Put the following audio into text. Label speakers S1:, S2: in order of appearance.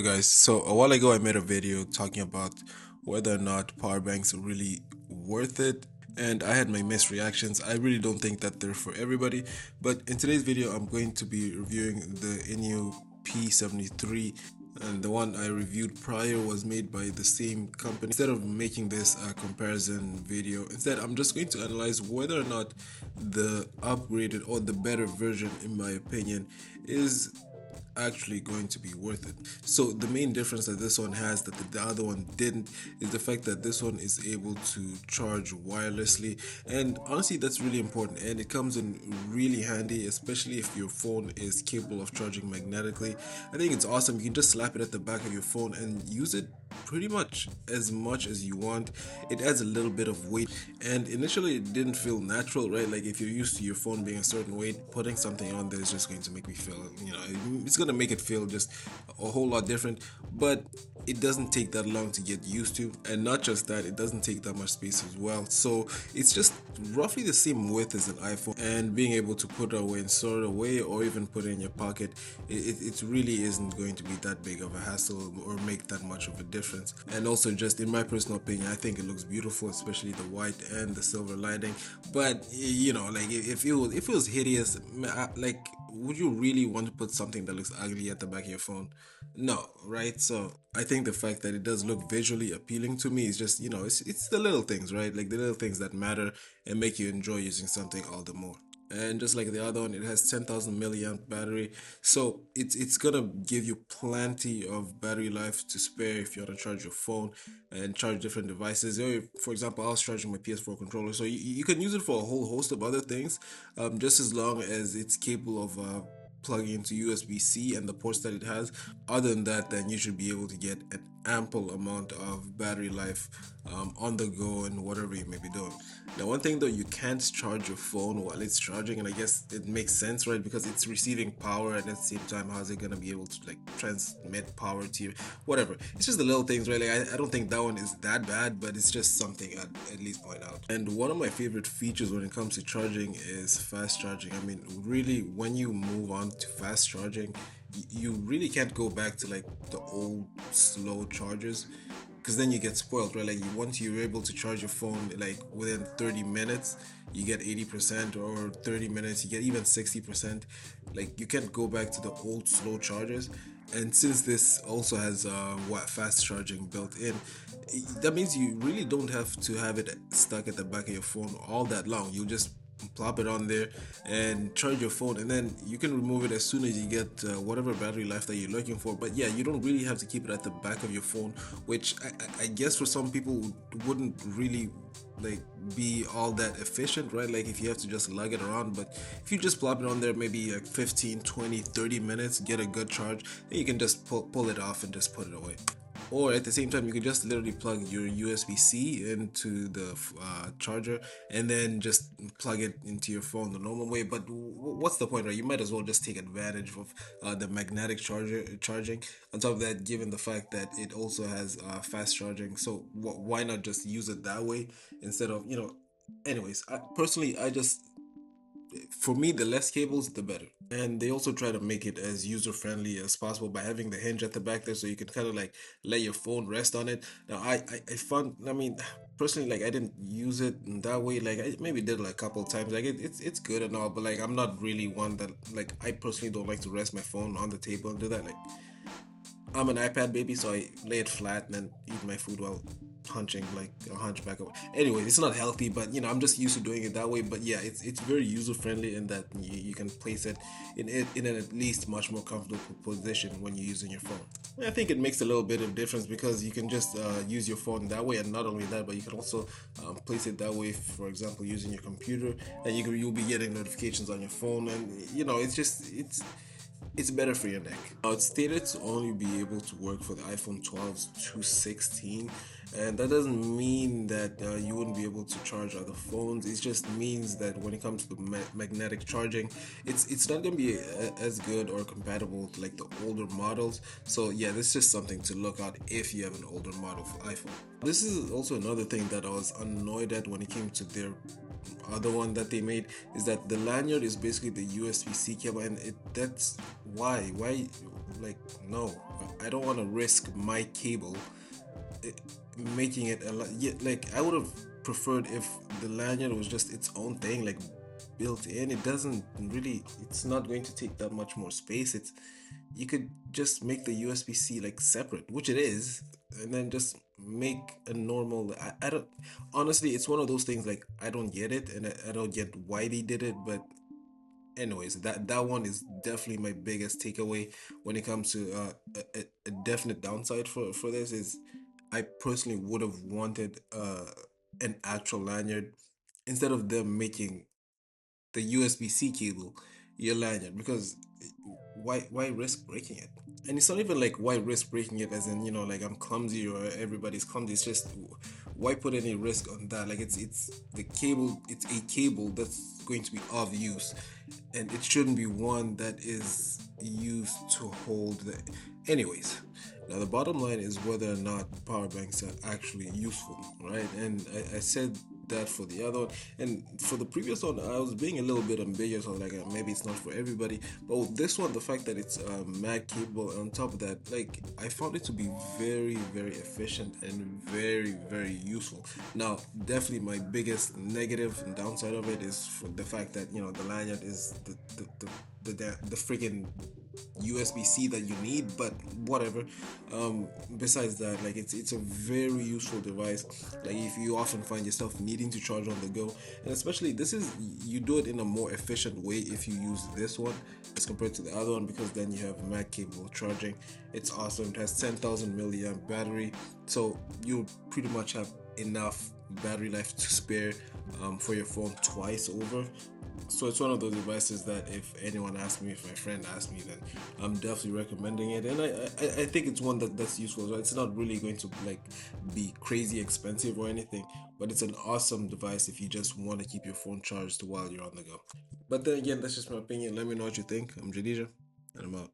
S1: Hey guys, so a while ago I made a video talking about whether or not power banks are really worth it, and I had my mixed reactions. I really don't think that they're for everybody, but in today's video I'm going to be reviewing the INIU P73, and the one I reviewed prior was made by the same company. Instead of making this a comparison video, instead I'm just going to analyze whether or not the upgraded or the better version, in my opinion, is actually going to be worth it. So the main difference that this one has that the other one didn't is the fact that this one is able to charge wirelessly, and honestly that's really important, and it comes in really handy, especially if your phone is capable of charging magnetically. I think it's awesome. You can just slap it at the back of your phone and use it pretty much as you want. It adds a little bit of weight, and initially it didn't feel natural, right? Like if you're used to your phone being a certain weight, putting something on there is just going to make me feel, it's going to make it feel just a whole lot different. But it doesn't take that long to get used to, and not just that, it doesn't take that much space as well. So it's just roughly the same width as an iPhone, and being able to put it away and store it away, or even put it in your pocket, it really isn't going to be that big of a hassle or make that much of a difference. And also, just in my personal opinion, I think it looks beautiful, especially the white and the silver lining. But like if it was hideous, like, would you really want to put something that looks ugly at the back of your phone? No, right? So I think the fact that it does look visually appealing to me is just, it's the little things, right? Like the little things that matter and make you enjoy using something all the more. And just like the other one, it has 10,000 milliamp battery, so it's gonna give you plenty of battery life to spare if you want to charge your phone and charge different devices. For example, I was charging my PS4 controller, so you can use it for a whole host of other things, just as long as it's capable of plugging into USB-C and the ports that it has. Other than that, then you should be able to get an ample amount of battery life on the go and whatever you may be doing. Now, one thing though, you can't charge your phone while it's charging, and I guess it makes sense, right? Because it's receiving power, and at the same time, how's it gonna be able to like transmit power to you? Whatever. It's just the little things, right? Like I don't think that one is that bad, but it's just something I'd at least point out. And one of my favorite features when it comes to charging is fast charging. I mean, really, when you move on to fast charging, you really can't go back to like the old slow chargers, because then you get spoiled, right? Like once you're able to charge your phone like within 30 minutes, you get 80%, or 30 minutes you get even 60%. Like you can't go back to the old slow chargers. And since this also has fast charging built in, that means you really don't have to have it stuck at the back of your phone all that long. You just plop it on there and charge your phone, and then you can remove it as soon as you get whatever battery life that you're looking for. But yeah, you don't really have to keep it at the back of your phone, which I guess for some people wouldn't really like be all that efficient, right? Like if you have to just lug it around. But if you just plop it on there, maybe like 15, 20, 30 minutes, get a good charge, then you can just pull it off and just put it away. Or at the same time, you can just literally plug your USB-C into the charger, and then just plug it into your phone the normal way. But what's the point, right? You might as well just take advantage of the magnetic charging. On top of that, given the fact that it also has fast charging, so why not just use it that way instead of, anyways, I just, for me, the less cables the better. And they also try to make it as user friendly as possible by having the hinge at the back there, so you can kind of like let your phone rest on it. Now I found, I mean, personally, like I didn't use it in that way. Like I maybe did like a couple of times. Like it's good and all, but like I'm not really one that, like, I personally don't like to rest my phone on the table and do that. Like I'm an iPad baby, so I lay it flat and then eat my food while hunching like a hunchback. Anyway, it's not healthy, but I'm just used to doing it that way. But yeah, it's very user friendly in that you can place it in an at least much more comfortable position when you're using your phone. And I think it makes a little bit of difference because you can just use your phone that way, and not only that, but you can also place it that way. For example, using your computer, and you'll be getting notifications on your phone, and it's better for your neck. Now, it's stated to only be able to work for the iPhone 12s to 16, and that doesn't mean that you wouldn't be able to charge other phones. It just means that when it comes to magnetic charging, it's not going to be as good or compatible to like the older models. So yeah, this is just something to look out if you have an older model for iPhone. This is also another thing that I was annoyed at when it came to their other one that they made is that the lanyard is basically the USB-C cable, and that's why like no, I don't want to risk my cable it, making it a lot. Yeah, like I would have preferred if the lanyard was just its own thing, like built in. It doesn't really. It's not going to take that much more space. It's you could just make the USB-C like separate, which it is, and then just make a normal. I don't honestly. It's one of those things like I don't get it, and I don't get why they did it, but anyways, that one is definitely my biggest takeaway when it comes to a definite downside for this is I personally would have wanted an actual lanyard instead of them making the USB-C cable your lanyard, because why risk breaking it? And it's not even like why risk breaking it as in, like I'm clumsy or everybody's clumsy. It's just why put any risk on that? Like it's the cable, it's a cable that's going to be of use, and it shouldn't be one that is used to hold the anyways. Now the bottom line is whether or not power banks are actually useful, right? And I said that for the other one, and for the previous one I was being a little bit ambiguous on like maybe it's not for everybody, but with this one, the fact that it's mag capable, on top of that, like I found it to be very very efficient and very very useful. Now definitely my biggest negative and downside of it is for the fact that the lanyard is the freaking USB-C that you need, but whatever. Besides that, like it's a very useful device. Like if you often find yourself needing to charge on the go, and especially this is you do it in a more efficient way if you use this one as compared to the other one, because then you have mag capable charging. It's awesome. It has 10,000 milliamp battery, so you pretty much have enough battery life to spare for your phone twice over. So it's one of those devices that if anyone asks me, if my friend asks me, then I'm definitely recommending it. And I think it's one that's useful. So it's not really going to like be crazy expensive or anything, but it's an awesome device if you just want to keep your phone charged while you're on the go. But then again, that's just my opinion. Let me know what you think. I'm Jadija, and I'm out.